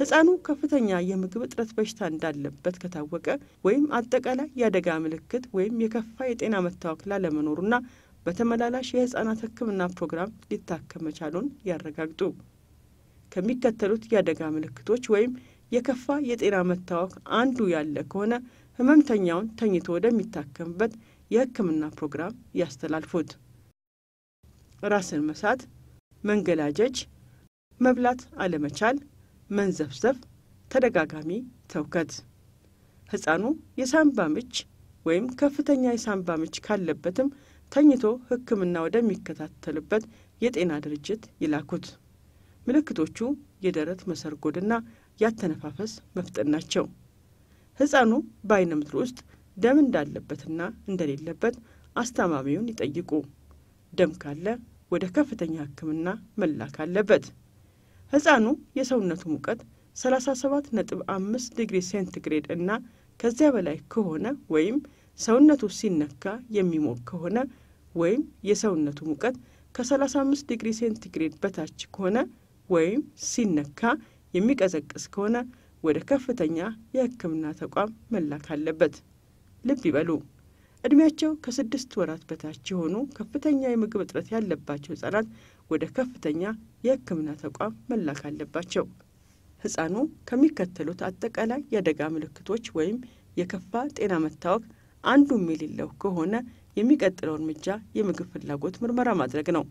ህፃኑ ከፍተኛ የምግብ እጥረት በሽታ እንዳለበት ከታወቀ ወይም አጠቃላይ የአደጋ ምልክት ወይም የከፋ የጤና መታወክ ላለመኖሩና በተመላላሽ የህፃናት ህክምና ፕሮግራም ሊታከም መቻሉን ያረጋግጡ። ከሚከተሉት የአደጋ ምልክቶች ወይም የከፋ የጤና መታወክ አንዱ ያለ ከሆነ ህመምተኛውን ተኝቶ ወደሚታከምበት የህክምና ፕሮግራም ያስተላልፉት። ራስን መሳት፣ መንገላጀጅ፣ መብላት አለመቻል፣ መንዘፍዘፍ፣ ተደጋጋሚ ተውከት። ህፃኑ የሳንባ ምች ወይም ከፍተኛ የሳንባ ምች ካለበትም ተኝቶ ህክምና ወደሚከታተልበት የጤና ድርጅት ይላኩት። ምልክቶቹ የደረት መሰርጎድና ያተነፋፈስ መፍጠን ናቸው። ህፃኑ በአይነ ምድር ውስጥ ደም እንዳለበትና እንደሌለበት አስታማሚውን ይጠይቁ። ደም ካለ ወደ ከፍተኛ ህክምና መላክ አለበት። ህፃኑ የሰውነቱ ሙቀት 37.5 ዲግሪ ሴንቲግሬድ እና ከዚያ በላይ ከሆነ ወይም ሰውነቱ ሲነካ የሚሞቅ ከሆነ ወይም የሰውነቱ ሙቀት ከ35 ዲግሪ ሴንቲግሬድ በታች ከሆነ ወይም ሲነካ የሚቀዘቅዝ ከሆነ ወደ ከፍተኛ የህክምና ተቋም መላክ አለበት። ልብ ይበሉ፣ እድሜያቸው ከ6 ወራት በታች የሆኑ ከፍተኛ የምግብ እጥረት ያለባቸው ህፃናት ወደ ከፍተኛ የህክምና ተቋም መላክ አለባቸው። ህፃኑ ከሚከተሉት አጠቃላይ የአደጋ ምልክቶች ወይም የከፋ ጤና መታወክ አንዱም የሌለው ከሆነ የሚቀጥለው እርምጃ የምግብ ፍላጎት ምርመራ ማድረግ ነው።